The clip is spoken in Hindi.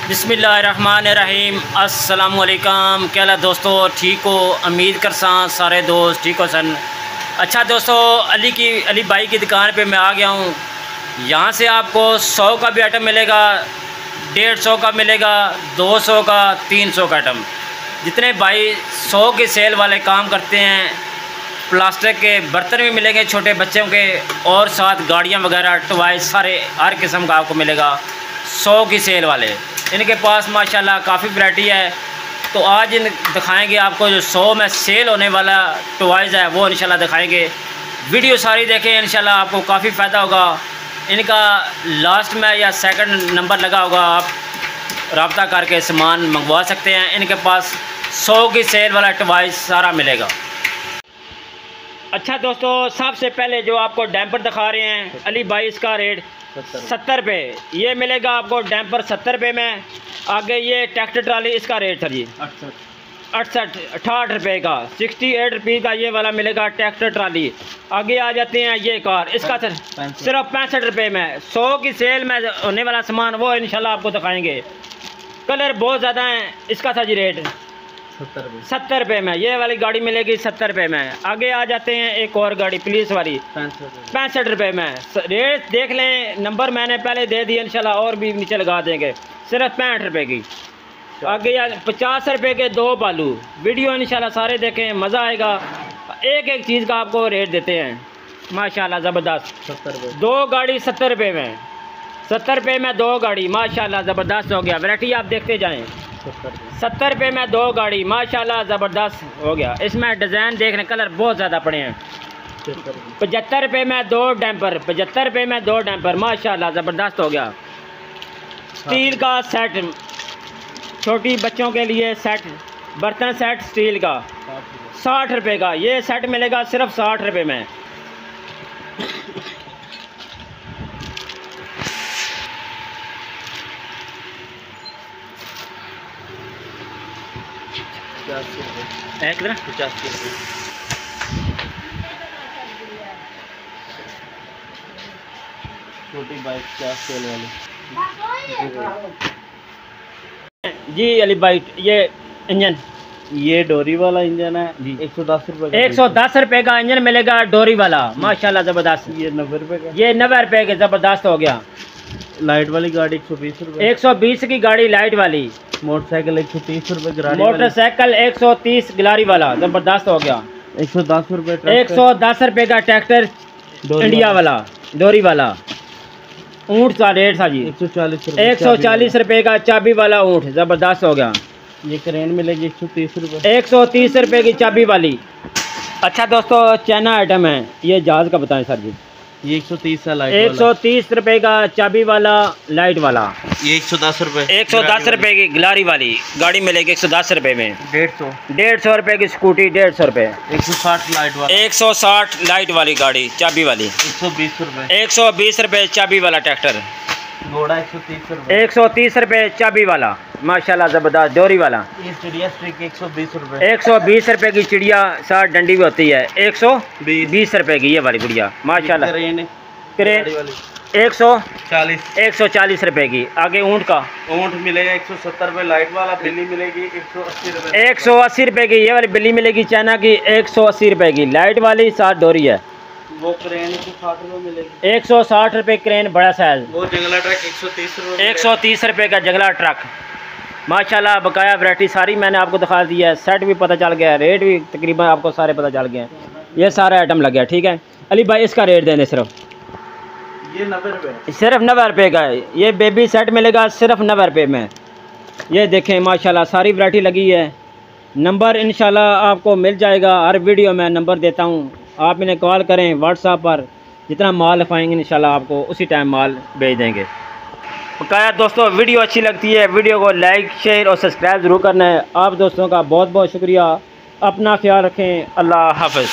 बिस्मिल्लाहिर्रहमानिर्रहीम। अस्सलामुअलैकुम। क्या हाल है दोस्तों, ठीक हो? उम्मीद करसा सारे दोस्त ठीक हो सन। अच्छा दोस्तों, अली भाई की दुकान पे मैं आ गया हूँ। यहाँ से आपको 100 का भी आइटम मिलेगा, 150 का मिलेगा, 200 का, 300 का आइटम। जितने भाई 100 के सेल वाले काम करते हैं, प्लास्टिक के बर्तन भी मिलेंगे छोटे बच्चों के, और साथ गाड़ियाँ वगैरह टॉय सारे हर किस्म का आपको मिलेगा 100 की सेल वाले। इनके पास माशाल्लाह काफ़ी वैरायटी है। तो आज इन दिखाएंगे आपको जो 100 में सेल होने वाला टॉयज़ है वो इंशाल्लाह दिखाएंगे। वीडियो सारी देखें, इंशाल्लाह आपको काफ़ी फ़ायदा होगा। इनका लास्ट में या सेकंड नंबर लगा होगा, आप रब्ता करके सामान मंगवा सकते हैं। इनके पास 100 की सेल वाला टॉयज़ सारा मिलेगा। अच्छा दोस्तों, सबसे पहले जो आपको डैम्पर दिखा रहे हैं अली भाई, इसका रेट 70 रुपये ये मिलेगा आपको। डैम्पर 70 रुपये में। आगे ये ट्रैक्टर ट्राली, इसका रेट सर जी 68 रुपये का, 68 रुपये का ये वाला मिलेगा ट्रैक्टर ट्राली। आगे आ जाते हैं ये कार, इसका सर सिर्फ 65 रुपये में। 100 की सेल में होने वाला सामान वो इंशाल्लाह आपको दिखाएंगे। कलर बहुत ज़्यादा हैं। इसका सर जी रेट 70 रुपये में ये वाली गाड़ी मिलेगी 70 रुपये में। आगे आ जाते हैं एक और गाड़ी पुलिस वाली 65 रुपये में। रेट देख लें, नंबर मैंने पहले दे दिए, इंशाल्लाह और भी नीचे लगा देंगे। सिर्फ 65 रुपये की। आगे 50 रुपये के 2 बालू। वीडियो इंशाल्लाह सारे देखें, मज़ा आएगा। एक एक चीज़ का आपको रेट देते हैं माशाल्लाह ज़बरदस्त। 2 गाड़ी 70 रुपये में, 70 रुपये में 2 गाड़ी माशाल्लाह ज़बरदस्त हो गया। वैरायटी आप देखते जाएँ। 70 रुपये में 2 गाड़ी माशाल्लाह ज़बरदस्त हो गया। इसमें डिज़ाइन देखने, कलर बहुत ज़्यादा पड़े हैं। 75 रुपये में 2 डैम्पर, 75 रुपये में 2 डैम्पर माशाल्लाह ज़बरदस्त हो गया। स्टील का सेट, छोटी बच्चों के लिए सेट, बर्तन सेट स्टील का 60 रुपये का ये सेट मिलेगा सिर्फ 60 रुपये में। एक 50 रुपये। छोटी बाइक 50 सेल वाली जी अली भाई। ये इंजन, ये डोरी वाला इंजन है जी, 110 रुपये। 110 रुपये का इंजन मिलेगा डोरी वाला माशाल्लाह ज़बरदस्त। ये 90 रुपये का, ये 90 रुपये के ज़बरदस्त हो गया। लाइट वाली गाड़ी 120 रुपये। 120 की गाड़ी लाइट वाली। मोटरसाइकिल 130 रुपये। मोटरसाइकिल 130 गिलारी वाला ज़बरदस्त हो गया। 110 रुपये। 110 रुपये का ट्रैक्टर इंडिया वाला डोरी वाला। ऊँट का रेट था जी 140 रुपये का चाबी वाला ऊँट ज़बरदस्त हो गया। ये क्रेन मिलेगी 130 रुपये। 130 रुपये की चाबी वाली। अच्छा दोस्तों, चाइना आइटम है, ये जहाज़ का बताएं सर जी। ये 130 है लाइट 130 रुपये का चाबी वाला लाइट वाला। ये 110 रुपये। 110 रुपये की गिलारी वाली गाड़ी मिलेगी 110 रुपये में। 150 रुपये की स्कूटी 150 रुपये। 160 लाइट वाला। 160 लाइट वाली गाड़ी चाबी वाली। 120 रुपये। 120 रुपये चाबी वाला ट्रैक्टर। घोड़ा 130 रुपये। 130 रुपये चाबी वाला माशाल्लाह ज़बरदस्त डोरी वाला। ये चिड़िया स्टिक 120 रुपये। 120 रुपये की चिड़िया, साथ डंडी भी होती है। 120 रुपये की ये वाली गुड़िया माशाल्लाह। क्रेन 140 रुपये की। आगे ऊँट का, ऊँट मिलेगा 170 रुपये लाइट वाला। बिल्ली मिलेगी 180 रुपये। 180 रुपये की ये वाली बिल्ली मिलेगी चाइना की। 180 रुपये की लाइट वाली, साथ डोरी है। वो क्रेन 160 रुपये मिलेगी। 160 रुपये क्रेन बड़ा साइज। वो जंगला ट्रक 130 रुपये। 130 रुपये का जंगला ट्रक माशाल्लाह। बकाया वैरायटी सारी मैंने आपको दिखा दी है। सेट भी पता चल गया है, रेट भी तकरीबन आपको सारे पता चल गए हैं। ये सारा आइटम लग गया, ठीक है अली भाई। इसका रेट देने सिर्फ ये 90 रुपये, सिर्फ 90 रुपये का है। ये बेबी सेट मिलेगा सिर्फ 90 रुपये में। ये देखें माशाल्लाह सारी वैरायटी लगी है। नंबर इंशाल्लाह आपको मिल जाएगा, हर वीडियो में नंबर देता हूँ। आप इन्हें कॉल करें व्हाट्सएप पर, जितना माल लिखवाएंगे इंशाल्लाह आपको उसी टाइम माल भेज देंगे। बकाया दोस्तों, वीडियो अच्छी लगती है वीडियो को लाइक शेयर और सब्सक्राइब ज़रूर करना है। आप दोस्तों का बहुत बहुत शुक्रिया। अपना ख्याल रखें। अल्लाह हाफ़िज़।